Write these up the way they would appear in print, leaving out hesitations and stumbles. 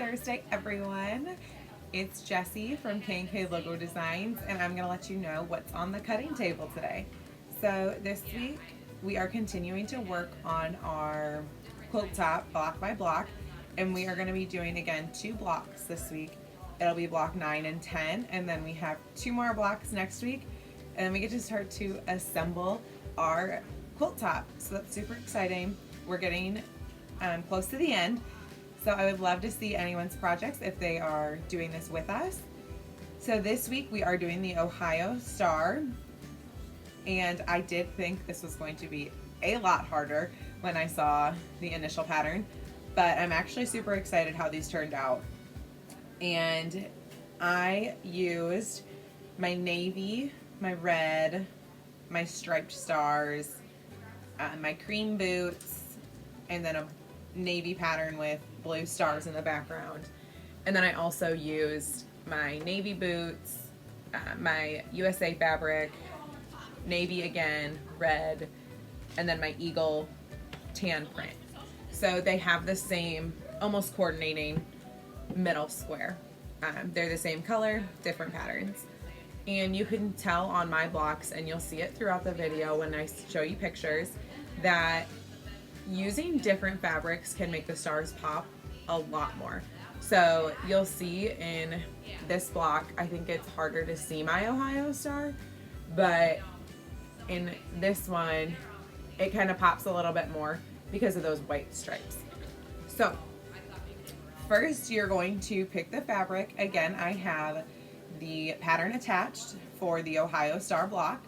Thursday, everyone. It's Jessie from K&K Logo Designs, and I'm going to let you know what's on the cutting table today. So this week, we are continuing to work on our quilt top block by block, and we are going to be doing, again, 2 blocks this week. It'll be block 9 and 10, and then we have 2 more blocks next week, and then we get to start to assemble our quilt top. So that's super exciting. We're getting close to the end. So I would love to see anyone's projects if they are doing this with us. So this week we are doing the Ohio Star, and I did think this was going to be a lot harder when I saw the initial pattern, but I'm actually super excited how these turned out. And I used my navy, my red, my striped stars, my cream boots, and then a navy pattern with blue stars in the background. And then I also used my navy boots, my USA fabric, navy again, red, and then my eagle tan print. So they have the same, almost coordinating middle square. They're the same color, different patterns. And you can tell on my blocks, and you'll see it throughout the video when I show you pictures, that using different fabrics can make the stars pop a lot more. So you'll see in this block, I think it's harder to see my Ohio Star, but in this one, it kind of pops a little bit more because of those white stripes. So first, you're going to pick the fabric. Again, I have the pattern attached for the Ohio Star block,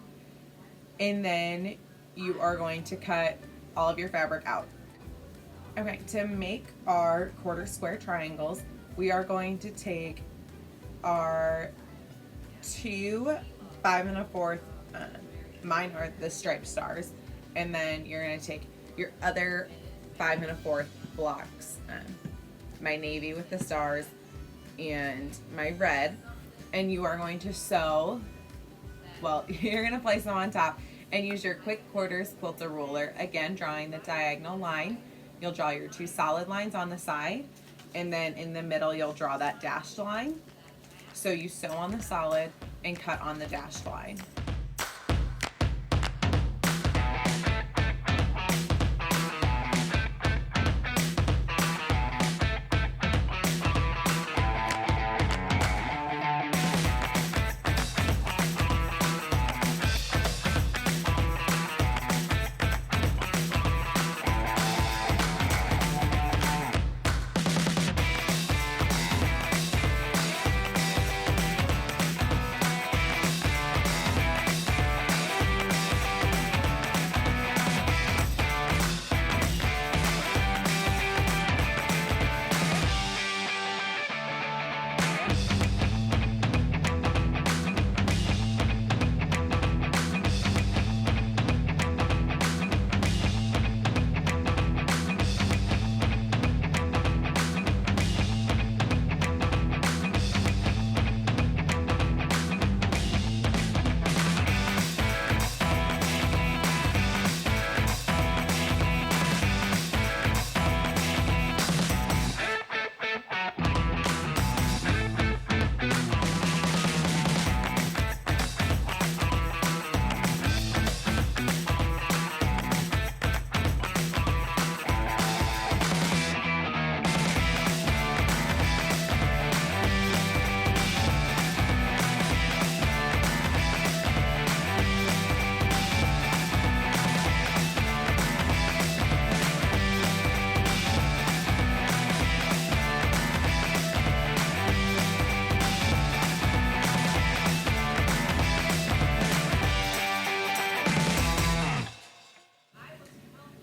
and then you are going to cut all of your fabric out. Okay, to make our quarter square triangles, we are going to take our 2 5 1/4, mine are the striped stars, and then you're going to take your other 5 1/4 blocks, my navy with the stars and my red, and you are going to sew, well, you're going to place them on top and use your quick quarters quilter ruler, again drawing the diagonal line. You'll draw your 2 solid lines on the side, and then in the middle you'll draw that dashed line. So you sew on the solid and cut on the dashed line.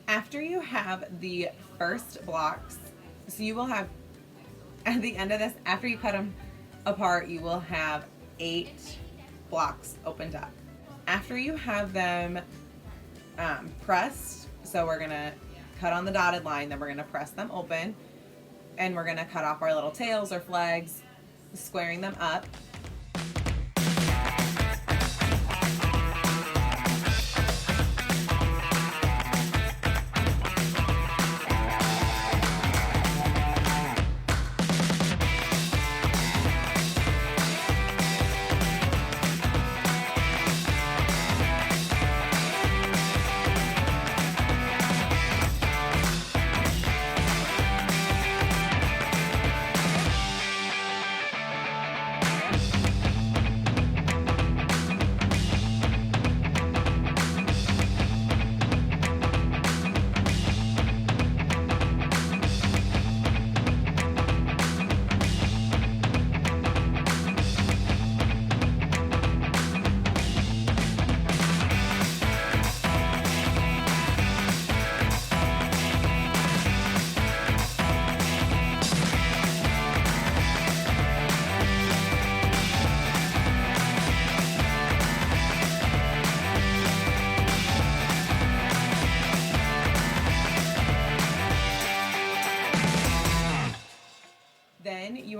After you have the first blocks, so you will have, at the end of this, after you cut them apart, you will have 8 blocks opened up. After you have them pressed, so we're gonna cut on the dotted line, then we're gonna press them open, and we're gonna cut off our little tails or flags, squaring them up.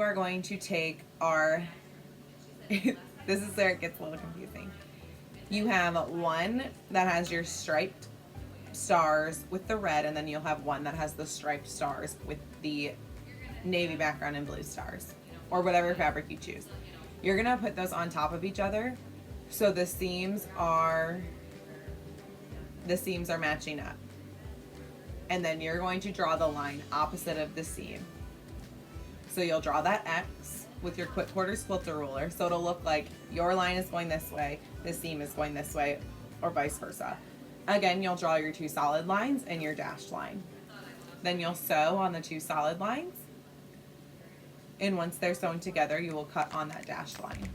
you are going to take our, this is where it gets a little confusing. You have one that has your striped stars with the red, and then you'll have one that has the striped stars with the navy background and blue stars, or whatever fabric you choose. You're gonna put those on top of each other so the seams are matching up. And then you're going to draw the line opposite of the seam. So you'll draw that X with your quarters quilter ruler, so it'll look like your line is going this way, the seam is going this way, or vice versa. Again, you'll draw your two solid lines and your dashed line. Then you'll sew on the two solid lines, and once they're sewn together, you will cut on that dashed line.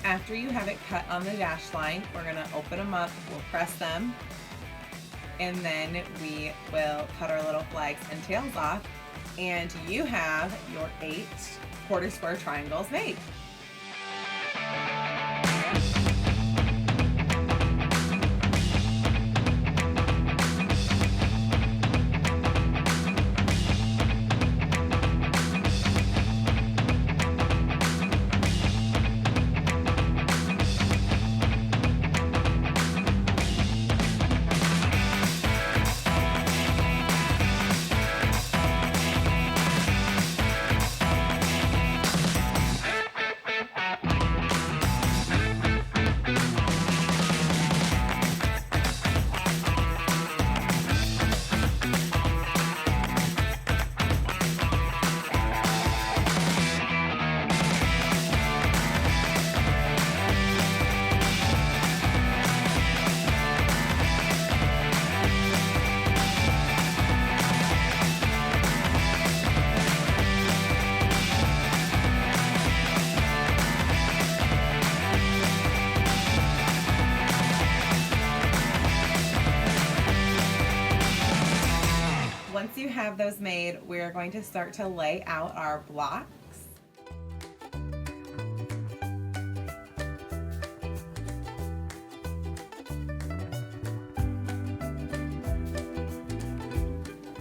After you have it cut on the dash line, we're gonna open them up, we'll press them, and then we will cut our little flags and tails off, and you have your 8 quarter square triangles made. Once you have those made, we're going to start to lay out our blocks.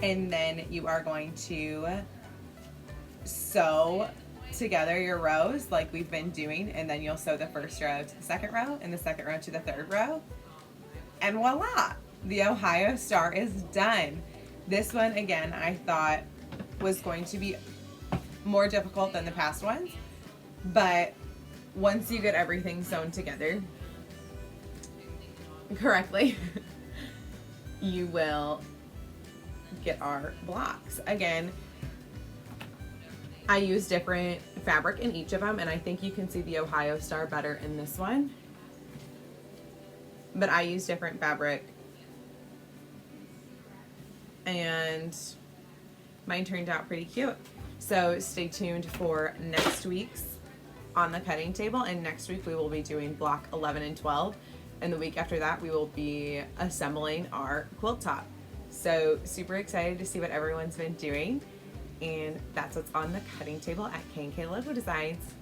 And then you are going to sew together your rows like we've been doing, and then you'll sew the first row to the second row and the second row to the third row. And voila! The Ohio star is done. This one, again, I thought was going to be more difficult than the past ones, but once you get everything sewn together correctly, you will get our blocks. Again, I use different fabric in each of them, and I think you can see the Ohio star better in this one, but I use different fabric, and mine turned out pretty cute. So stay tuned for next week's on the cutting table, and next week we will be doing block 11 and 12, and the week after that we will be assembling our quilt top. So super excited to see what everyone's been doing, and that's what's on the cutting table at K&K Logo Designs.